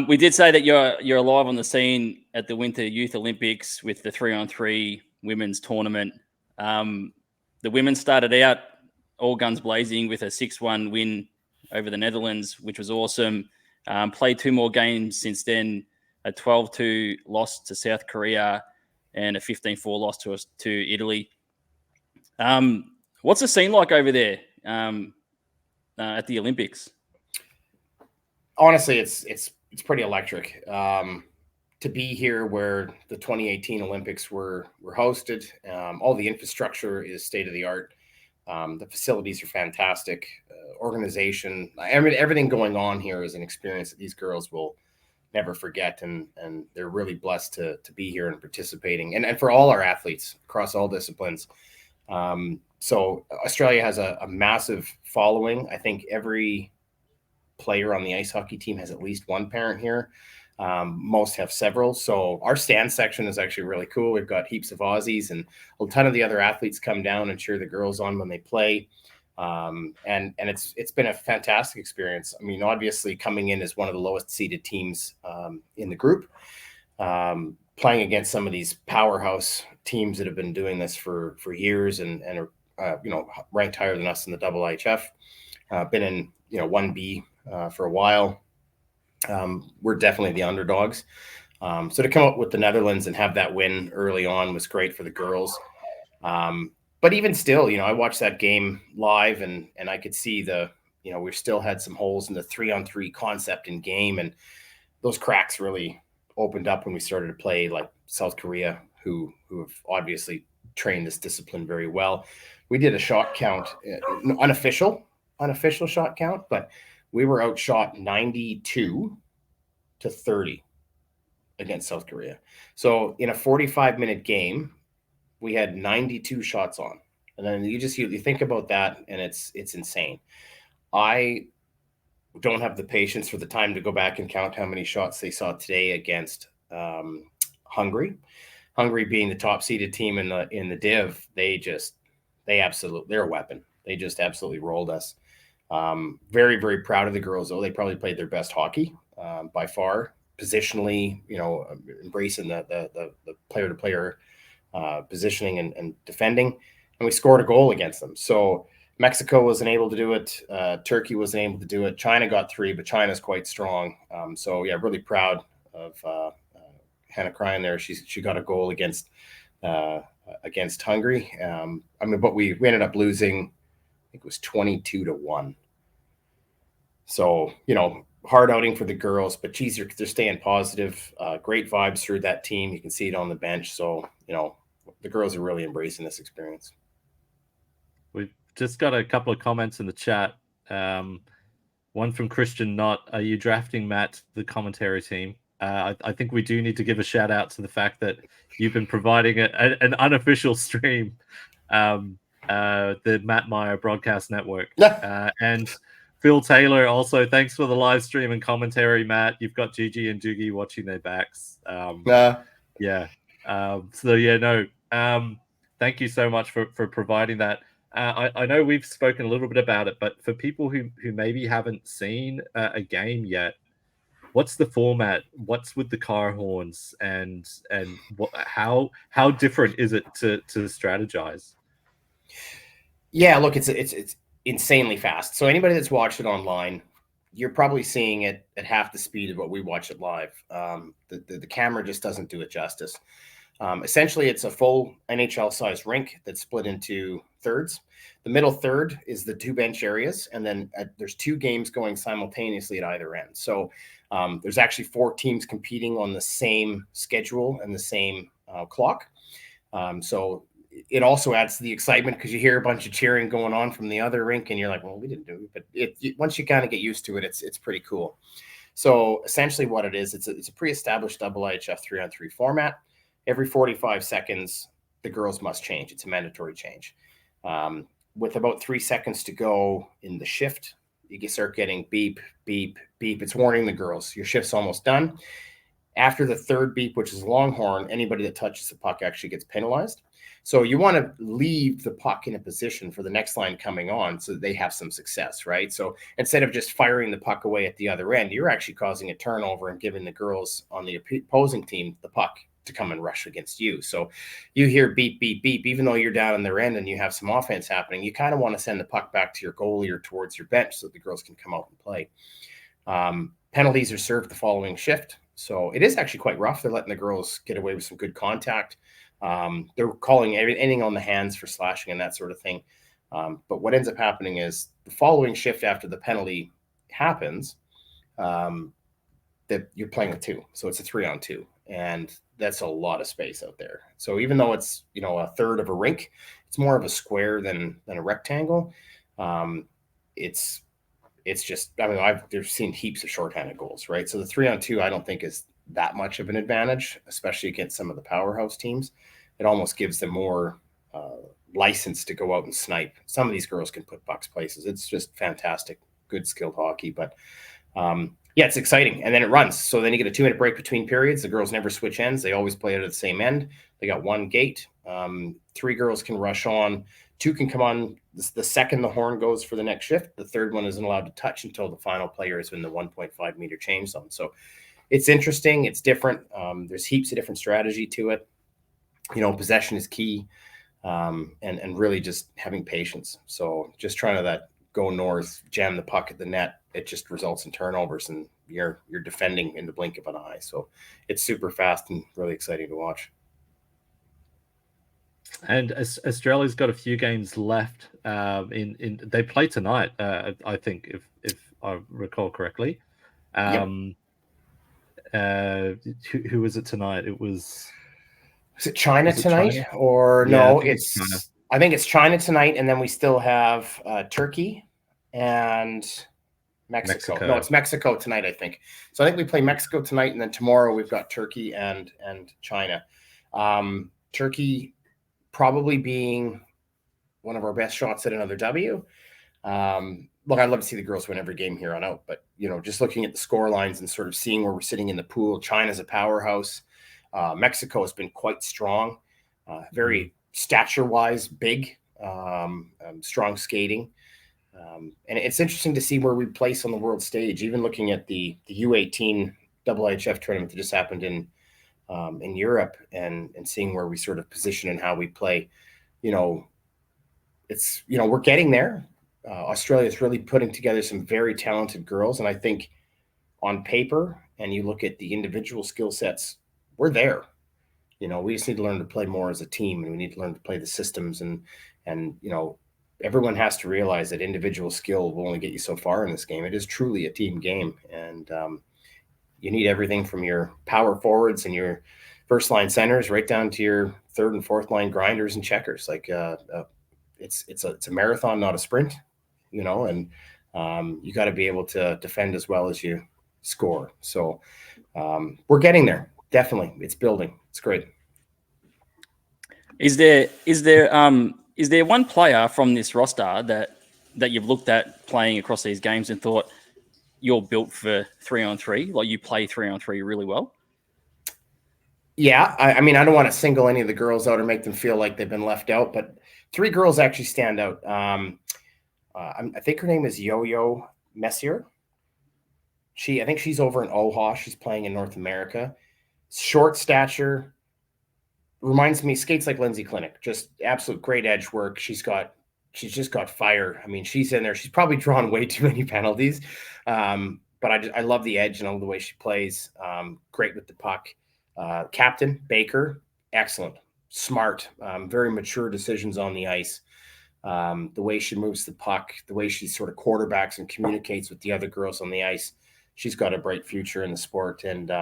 We did say that you're live on the scene at the Winter Youth Olympics with the 3-on-3 women's tournament. The women started out all guns blazing with a 6-1 win over the Netherlands, which was awesome. Played 2 more games since then, a 12-2 loss to South Korea and a 15-4 loss to Italy. What's the scene like over there at the Olympics? Honestly, it's pretty electric. To be here where the 2018 Olympics were hosted, all the infrastructure is state of the art. The facilities are fantastic. Organization, everything going on here is an experience that these girls will never forget, and they're really blessed to be here and participating, and for all our athletes across all disciplines. So Australia has a massive following. I think every player on the ice hockey team has at least one parent here. Most have several. So our stand section is actually really cool. We've got heaps of Aussies, and a ton of the other athletes come down and cheer the girls on when they play. And it's been a fantastic experience. I mean, obviously coming in as one of the lowest seeded teams in the group, playing against some of these powerhouse teams that have been doing this for years and are ranked higher than us in the IIHF. Been in 1B for a while. We're definitely the underdogs. So to come up with the Netherlands and have that win early on was great for the girls. But even still, I watched that game live and I could see we still had some holes in the 3-on-3 concept in game. And those cracks really opened up when we started to play like South Korea, who have obviously trained this discipline very well. We did a shot count, unofficial shot count, but we were outshot 92-30 against South Korea. So in a 45-minute game, we had 92 shots on. And then you think about that, and it's insane. I don't have the patience for the time to go back and count how many shots they saw today against Hungary. Hungary being the top seeded team in the div, they're a weapon. They just absolutely rolled us. Very, very proud of the girls, though. They probably played their best hockey by far. Positionally, embracing the player-to-player positioning and defending. And we scored a goal against them. So Mexico wasn't able to do it. Turkey wasn't able to do it. China got 3, but China's quite strong. So yeah, really proud of Hannah Cryan there. She got a goal against Hungary. But we ended up losing, I think it was 22-1. So, hard outing for the girls, but geez, they're staying positive. Great vibes through that team. You can see it on the bench. So, the girls are really embracing this experience. We've just got a couple of comments in the chat. One from Christian Knott. Are you drafting Matt, the commentary team? I think we do need to give a shout out to the fact that you've been providing an unofficial stream, the Matt Meyer Broadcast Network. And Phil Taylor also, thanks for the live stream and commentary, Matt. You've got Gigi and Doogie watching their backs. Thank you so much for providing that. I know we've spoken a little bit about it, but for people who maybe haven't seen a game yet, what's the format? What's with the car horns, and how different is it to strategize? Yeah, look, it's insanely fast. So anybody that's watched it online, you're probably seeing it at half the speed of what we watch it live. The camera just doesn't do it justice. Essentially, it's a full NHL-sized rink that's split into thirds. The middle third is the 2 bench areas, and then there's 2 games going simultaneously at either end. So there's actually 4 teams competing on the same schedule and the same clock. So it also adds to the excitement because you hear a bunch of cheering going on from the other rink, and you're like, well, we didn't do it. But once you kind of get used to it, it's pretty cool. So essentially what it is, it's a pre-established IIHF 3-on-3 format. Every 45 seconds, the girls must change. It's a mandatory change. With about 3 seconds to go in the shift, you can start getting beep, beep, beep. It's warning the girls, your shift's almost done. After the third beep, which is longhorn, anybody that touches the puck actually gets penalized. So you want to leave the puck in a position for the next line coming on so that they have some success, right? So instead of just firing the puck away at the other end, you're actually causing a turnover and giving the girls on the opposing team the puck to come and rush against you. So you hear beep, beep, beep, even though you're down on their end and you have some offense happening, you kind of want to send the puck back to your goalie or towards your bench so that the girls can come out and play. Penalties are served the following shift. So it is actually quite rough. They're letting the girls get away with some good contact. They're calling anything on the hands for slashing and that sort of thing. But what ends up happening is the following shift after the penalty happens, that you're playing with 2. So it's a 3-on-2. And that's a lot of space out there. So even though it's, a third of a rink, it's more of a square than a rectangle. It's just, I've seen heaps of shorthanded goals, right? So the 3-on-2, I don't think is that much of an advantage, especially against some of the powerhouse teams. It almost gives them more license to go out and snipe. Some of these girls can put pucks places. It's just fantastic, good skilled hockey. But yeah, it's exciting. And then it runs. So then you get a 2-minute break between periods. The girls never switch ends. They always play it at the same end. They got one gate. 3 girls can rush on. 2 can come on the second the horn goes for the next shift. The third one isn't allowed to touch until the final player is in the 1.5 meter change zone. So it's interesting. It's different. There's heaps of different strategy to it. Possession is key, and really just having patience. So just trying to go north, jam the puck at the net. It just results in turnovers, and you're defending in the blink of an eye. So it's super fast and really exciting to watch. And Australia's got a few games left. They play tonight, I think, if I recall correctly. Who was it tonight? It was. Is it China tonight? China? Or Yeah, no? I think it's China tonight, and then we still have Turkey and Mexico. No, it's Mexico tonight, I think. So I think we play Mexico tonight, and then tomorrow we've got Turkey and China. Turkey probably being one of our best shots at another W. Look, I'd love to see the girls win every game here on out, but just looking at the score lines and sort of seeing where we're sitting in the pool, China's a powerhouse. Mexico has been quite strong, very stature-wise, big, strong skating. And it's interesting to see where we place on the world stage, even looking at the U18 IIHF tournament that just happened in Europe and seeing where we sort of position and how we play. It's, we're getting there. Australia is really putting together some very talented girls. And I think on paper, and you look at the individual skill sets, we're there. We just need to learn to play more as a team, and we need to learn to play the systems, and everyone has to realize that individual skill will only get you so far in this game. It is truly a team game, and you need everything from your power forwards and your first line centers right down to your third and fourth line grinders and checkers. Like it's a marathon, not a sprint, and you got to be able to defend as well as you score. So we're getting there. Definitely. It's building. It's great. Is there one player from this roster that you've looked at playing across these games and thought you're built for 3-on-3, like you play 3-on-3 really well? Yeah, I mean, I don't want to single any of the girls out or make them feel like they've been left out, but 3 girls actually stand out. I think her name is Yo-Yo Messier. I think she's over in Oha. She's playing in North America. Short stature, reminds me, skates like Lindsay Clinic, just absolute great edge work. She's just got fire. I mean, she's in there. She's probably drawn way too many penalties. But I love the edge and all the way she plays. Great with the puck. Captain Baker, excellent, smart, very mature decisions on the ice. The way she moves the puck, the way she sort of quarterbacks and communicates with the other girls on the ice. She's got a bright future in the sport. And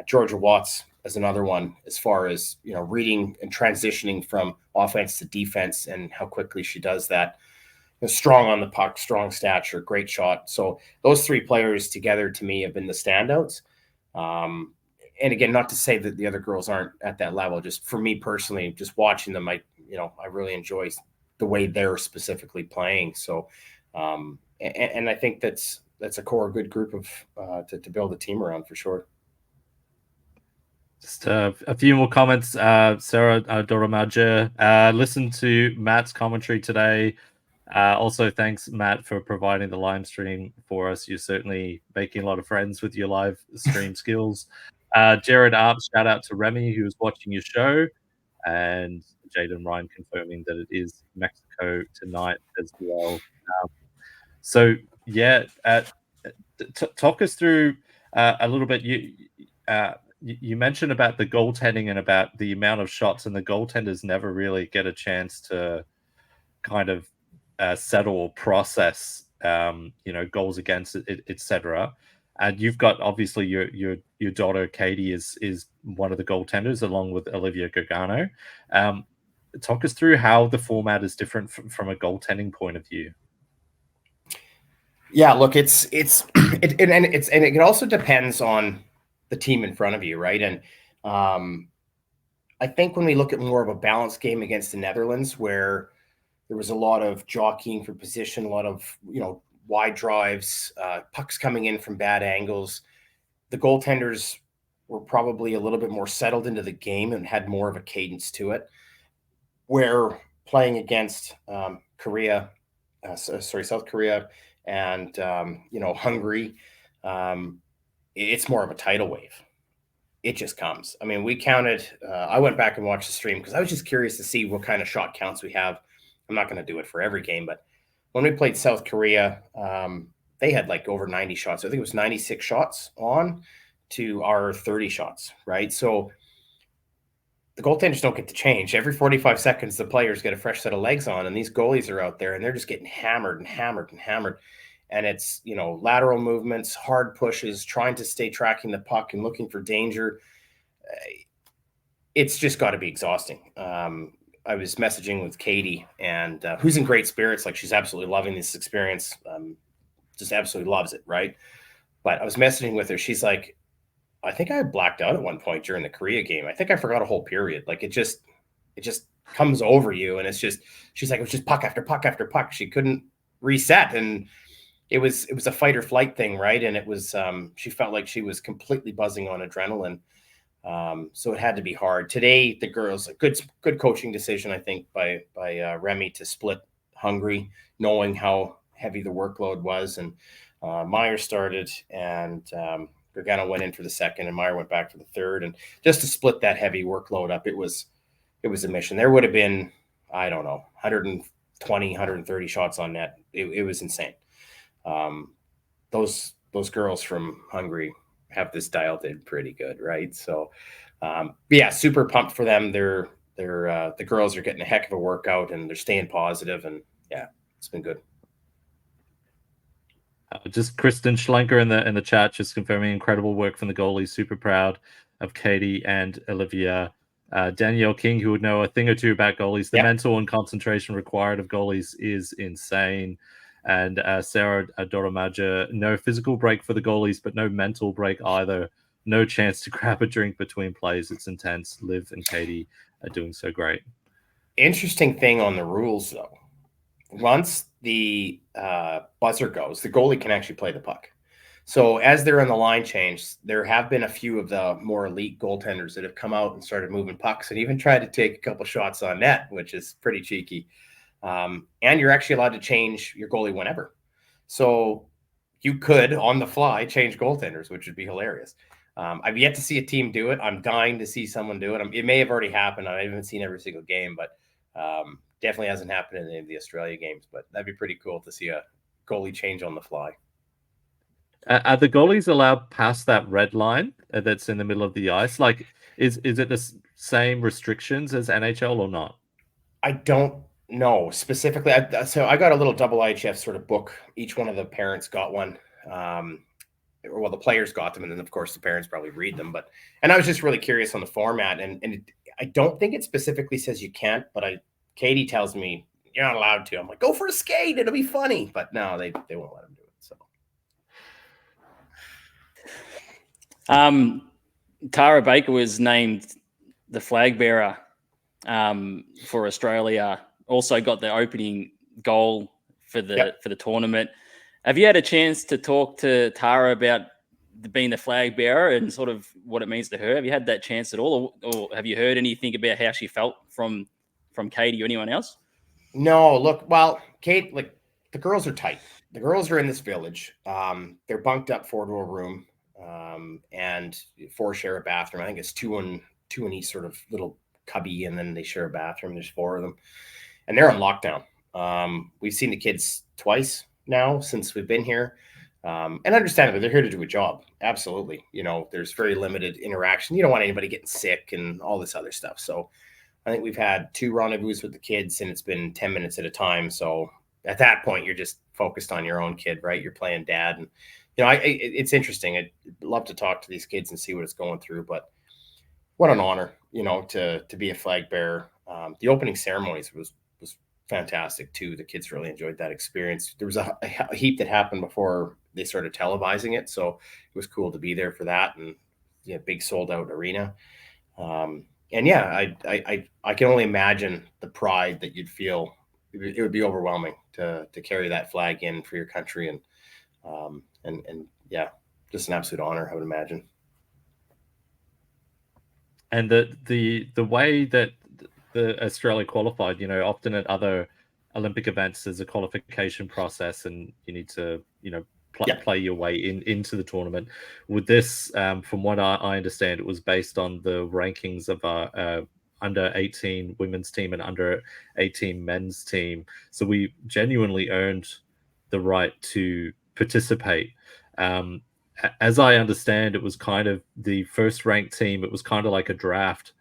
Georgia Watts is another one, as far as reading and transitioning from offense to defense and how quickly she does that. Strong on the puck, strong stature, great shot. So those 3 players together to me have been the standouts. And again, not to say that the other girls aren't at that level. Just for me personally, just watching them, I really enjoy the way they're specifically playing. So, and I think that's a core good group of to build a team around for sure. Just a few more comments. Sarah Doramaja, listened to Matt's commentary today. Also, thanks, Matt, for providing the live stream for us. You're certainly making a lot of friends with your live stream skills. Jared Arps, shout out to Remy, who was watching your show. And Jaden Ryan confirming that it is Mexico tonight as well. So, yeah, talk us through a little bit. You mentioned about the goaltending and about the amount of shots, and the goaltenders never really get a chance to kind of settle or process, goals against it, etc. And you've got obviously your daughter Katie is one of the goaltenders along with Olivia Gargano. Talk us through how the format is different from a goaltending point of view. Yeah, look, it also depends on the team in front of you, right? And I think when we look at more of a balanced game against the Netherlands, where there was a lot of jockeying for position, a lot of wide drives, pucks coming in from bad angles, the goaltenders were probably a little bit more settled into the game and had more of a cadence to it. Where playing against South Korea and Hungary, it's more of a tidal wave. It just comes. I mean, we counted. I went back and watched the stream because I was just curious to see what kind of shot counts we have. I'm not going to do it for every game, but when we played South Korea, they had like over 90 shots. I think it was 96 shots on to our 30 shots, right? So the goaltenders don't get to change. Every 45 seconds, the players get a fresh set of legs on, and these goalies are out there, and they're just getting hammered and hammered and hammered. And it's, lateral movements, hard pushes, trying to stay tracking the puck and looking for danger. It's just got to be exhausting. I was messaging with Katie, and who's in great spirits. Like, she's absolutely loving this experience. Just absolutely loves it, right? But I was messaging with her. She's like, I think I blacked out at one point during the Korea game. I think I forgot a whole period. Like, it just comes over you, and she's like, it was just puck after puck after puck. She couldn't reset, and it was a fight or flight thing, right? And it was she felt like she was completely buzzing on adrenaline. So it had to be hard. Today, the girls, a good coaching decision, I think, by Remy to split Hungary, knowing how heavy the workload was. And Meyer started, and Gargano went in for the second, and Meyer went back for the third. And just to split that heavy workload up, it was a mission. There would have been, I don't know, 120, 130 shots on net. It was insane. Those girls from Hungary have this dialed in pretty good, right? So, yeah, super pumped for them. They're the girls are getting a heck of a workout, and they're staying positive, and yeah, it's been good. Just Kristen Schlenker in the chat, just confirming incredible work from the goalies. Super proud of Katie and Olivia. Danielle King, who would know a thing or two about goalies. The mental and concentration required of goalies is insane. And Sarah Doramaja, no physical break for the goalies, but no mental break either. No chance to grab a drink between plays. It's intense. Liv and Katie are doing so great. Interesting thing on the rules, though. Once the buzzer goes, the goalie can actually play the puck. So as they're in the line change, there have been a few of the more elite goaltenders that have come out and started moving pucks and even tried to take a couple shots on net, which is pretty cheeky. And you're actually allowed to change your goalie whenever. So you could, on the fly, change goaltenders, which would be hilarious. I've yet to see a team do it. I'm dying to see someone do it. It may have already happened. I haven't seen every single game, but definitely hasn't happened in any of the Australia games. But that'd be pretty cool to see a goalie change on the fly. Are the goalies allowed past that red line that's in the middle of the ice? Like, is it the same restrictions as NHL or not? I don't know specifically. So I got a little double IHF sort of book. Each one of the parents got one. Well, the players got them, and then of course the parents probably read them. And I was just really curious on the format, and I don't think it specifically says you can't, but Katie tells me you're not allowed to. I'm like, go for a skate, it'll be funny. But no, they won't let them do it. So Tara Baker was named the flag bearer for Australia. Also got the opening goal for the tournament. Have you had a chance to talk to Tara about being the flag bearer and sort of what it means to her? Have you had that chance at all, or have you heard anything about how she felt from Katie or anyone else? No, look, well, Kate, like the girls are tight. The girls are in this village. They're bunked up 4 to a room, and 4 share a bathroom. I think it's two in each sort of little cubby, and then they share a bathroom. There's 4 of them, and they're on lockdown. We've seen the kids twice now since we've been here. And understandably, they're here to do a job. Absolutely. There's very limited interaction. You don't want anybody getting sick and all this other stuff. So I think we've had 2 rendezvous with the kids, and it's been 10 minutes at a time. So at that point, you're just focused on your own kid, right? You're playing dad. And, it's interesting. I'd love to talk to these kids and see what it's going through. But what an honor, to be a flag bearer. The opening ceremonies was fantastic, too. The kids really enjoyed that experience. There was a heap that happened before they started televising it. So it was cool to be there for that. And, big sold out arena. And yeah, I can only imagine the pride that you'd feel. It would be overwhelming to carry that flag in for your country, and yeah, just an absolute honor, I would imagine. And the way that the Australia qualified, often at other Olympic events, there's a qualification process, and you need to, play your way into the tournament. With this, from what I understand, it was based on the rankings of our under 18 women's team and under 18 men's team. So we genuinely earned the right to participate. As I understand, it was kind of the first ranked team. It was kind of like a draft,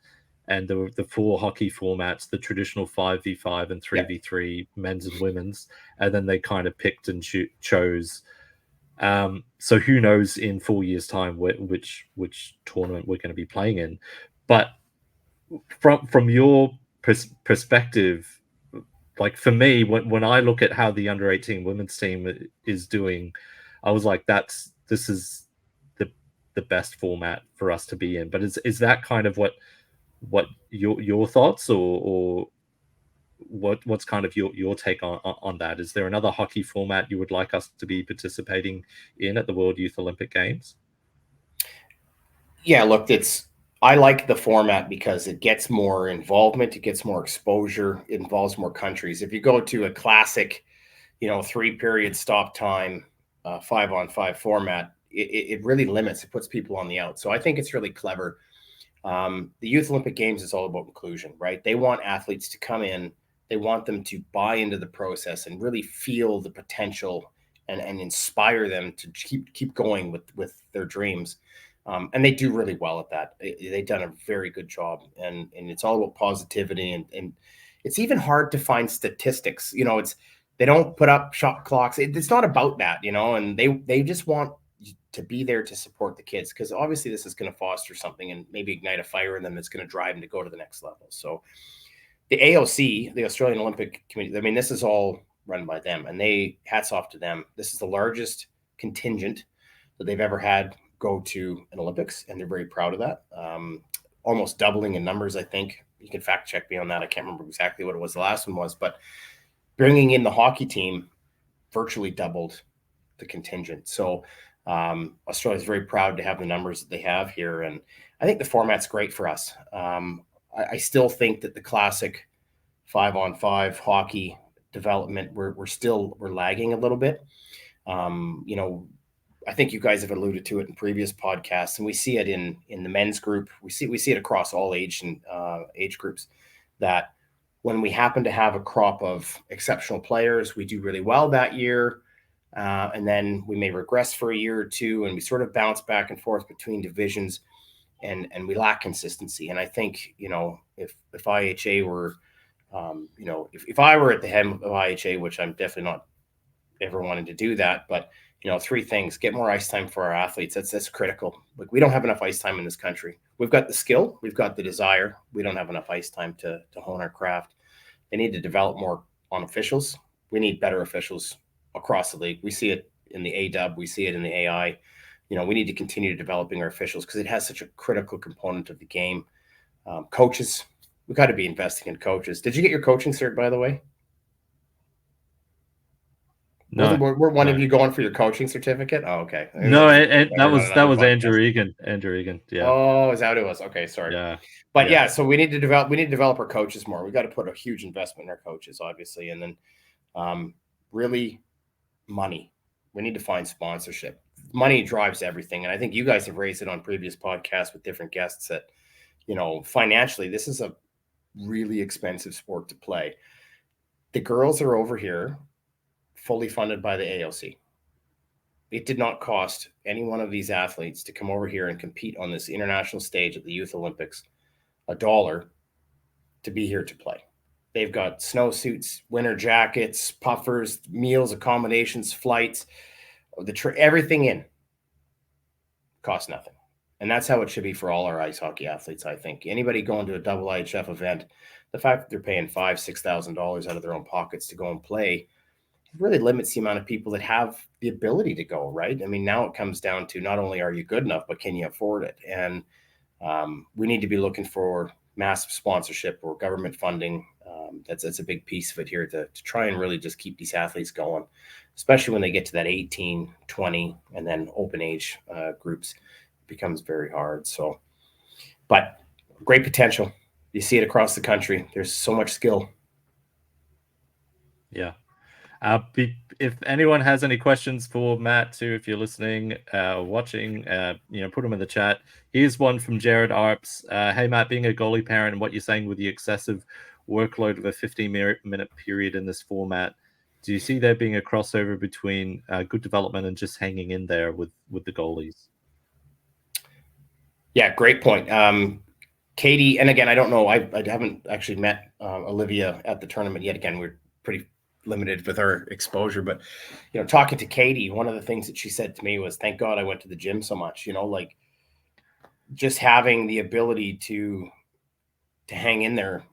and there were the 4 hockey formats, the traditional 5v5 and 3v3 men's and women's, and then they kind of picked and chose. So who knows in 4 years' time which tournament we're going to be playing in. But from your perspective, like for me, when I look at how the under 18 women's team is doing, I was like, this is the best format for us to be in. But is that kind of what your thoughts, or what's kind of your take on that? Is there another hockey format you would like us to be participating in at the World Youth Olympic Games? Yeah, look, I like the format because it gets more involvement, it gets more exposure, it involves more countries. If you go to a classic, 3-period stop time, 5-on-5 format, it really limits, it puts people on the out. So I think it's really clever. The Youth Olympic Games is all about inclusion, right? They want athletes to come in, they want them to buy into the process and really feel the potential and inspire them to keep going with their dreams. And they do really well at that. They've done a very good job, and it's all about positivity. And it's even hard to find statistics. They don't put up shot clocks. It's not about that, and they just want to be there to support the kids, because obviously this is going to foster something and maybe ignite a fire in them that's going to drive them to go to the next level. So the AOC, the Australian Olympic Committee, I mean, this is all run by them, and hats off to them. This is the largest contingent that they've ever had go to an Olympics, and they're very proud of that. Almost doubling in numbers, I think. You can fact check me on that. I can't remember exactly what it was the last one was, but bringing in the hockey team virtually doubled the contingent. So Australia is very proud to have the numbers that they have here, and I think the format's great for us. I still think that the classic 5-on-5 hockey development, we're lagging a little bit. I think you guys have alluded to it in previous podcasts, and we see it in the men's group. We see it across all age groups, that when we happen to have a crop of exceptional players, we do really well that year. And then we may regress for a year or two, and we sort of bounce back and forth between divisions, and we lack consistency. And I think, if IHA were, if I were at the head of IHA, which I'm definitely not ever wanting to do that, but 3 things: get more ice time for our athletes. That's critical. Like, we don't have enough ice time in this country. We've got the skill, we've got the desire. We don't have enough ice time to hone our craft. They need to develop more on officials. We need better officials across the league. We see it in the AW, we see it in the AI. We need to continue developing our officials, because it has such a critical component of the game. Coaches, we've got to be investing in coaches. Did you get your coaching cert, by the way? No, Were one no. of you going for your coaching certificate? Oh, okay. No, Maybe that on was another podcast. Andrew Egan. Andrew Egan. Yeah. Oh, is that what it was? Okay, sorry. Yeah. But yeah, so we need to develop our coaches more. We got to put a huge investment in our coaches, obviously, and then really money. We need to find sponsorship. Money drives everything, and I think you guys have raised it on previous podcasts with different guests that, financially, this is a really expensive sport to play. The girls are over here fully funded by the AOC. It did not cost any one of these athletes to come over here and compete on this international stage at the Youth Olympics $1 to be here to play. They've got snowsuits, winter jackets, puffers, meals, accommodations, flights, everything in. Costs nothing. And that's how it should be for all our ice hockey athletes, I think. Anybody going to a double IHF event, the fact that they're paying $5,000-$6,000 out of their own pockets to go and play really limits the amount of people that have the ability to go, right? I mean, now it comes down to not only are you good enough, but can you afford it? And we need to be looking for massive sponsorship or government funding. That's a big piece of it here to try and really just keep these athletes going, especially when they get to that 18, 20, and then open age groups. It becomes very hard. So, but great potential. You see it across the country. There's so much skill. Yeah. If anyone has any questions for Matt too, if you're listening, watching, put them in the chat. Here's one from Jared Arps. Hey Matt, being a goalie parent and what you're saying with the excessive workload of a 15-minute period in this format, do you see there being a crossover between good development and just hanging in there with the goalies? Yeah, great point. Katie, and again, I don't know, I haven't actually met Olivia at the tournament yet. Again, we're pretty limited with our exposure, but talking to Katie, one of the things that she said to me was, thank God I went to the gym so much, like just having the ability to hang in there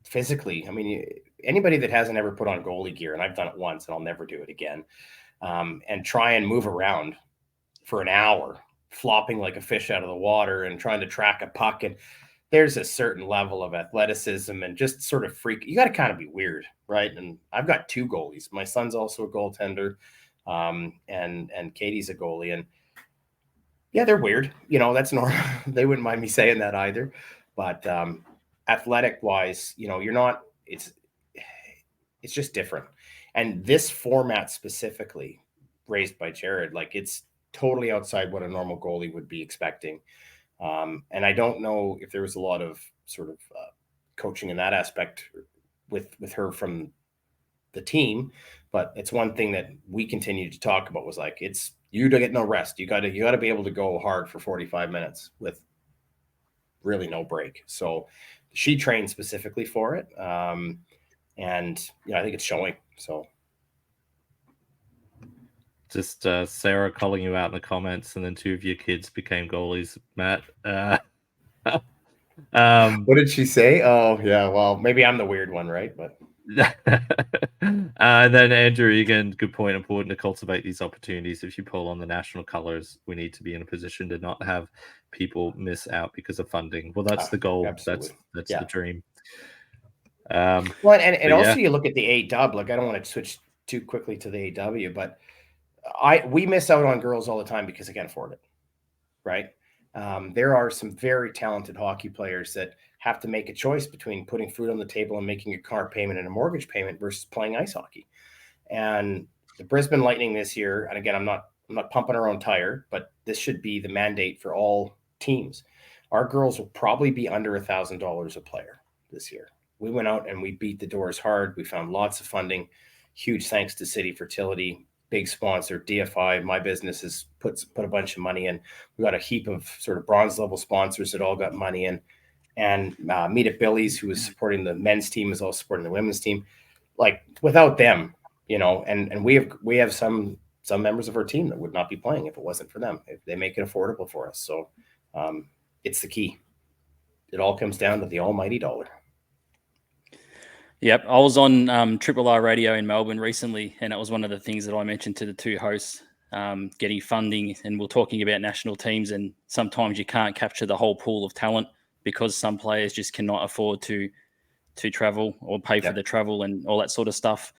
physically. I mean, anybody that hasn't ever put on goalie gear, and I've done it once and I'll never do it again, and try and move around for an hour, flopping like a fish out of the water and trying to track a puck, and there's a certain level of athleticism and just sort of freak. You got to kind of be weird, right? And I've got two goalies. My son's also a goaltender, and Katie's a goalie. And yeah, they're weird. That's normal. They wouldn't mind me saying that either. But athletic wise, you're not. It's just different. And this format specifically, raised by Jared, like it's totally outside what a normal goalie would be expecting. And I don't know if there was a lot of sort of coaching in that aspect with her from the team, but it's one thing that we continued to talk about was like, it's you to get no rest. You got to be able to go hard for 45 minutes with really no break. So she trained specifically for it. And I think it's showing. So. Just Sarah calling you out in the comments, and then two of your kids became goalies, Matt. What did she say? Oh, yeah. Well, maybe I'm the weird one, right? But and then Andrew Egan, good point. Important to cultivate these opportunities. If you pull on the national colors, we need to be in a position to not have people miss out because of funding. Well, that's the goal. Absolutely. That's the dream. Well, and also you look at the A-Dub. Like I don't want to switch too quickly to the A-W, but we miss out on girls all the time because they can't afford it, right? There are some very talented hockey players that have to make a choice between putting food on the table and making a car payment and a mortgage payment versus playing ice hockey. And the Brisbane Lightning this year, and again, I'm not pumping our own tire, but this should be the mandate for all teams. Our girls will probably be under $1,000 a player this year. We went out and we beat the doors hard. We found lots of funding. Huge thanks to City Fertility. Big sponsor, DFI. My business has put a bunch of money in. We got a heap of sort of bronze level sponsors that all got money in, and Meet at Billy's, who is supporting the men's team, is also supporting the women's team. Like without them, and we have some members of our team that would not be playing if it wasn't for them. If they make it affordable for us, so it's the key. It all comes down to the almighty dollar. Yep, I was on Triple R Radio in Melbourne recently, and that was one of the things that I mentioned to the two hosts, getting funding, and we're talking about national teams, and sometimes you can't capture the whole pool of talent because some players just cannot afford to travel or pay for the travel and all that sort of stuff.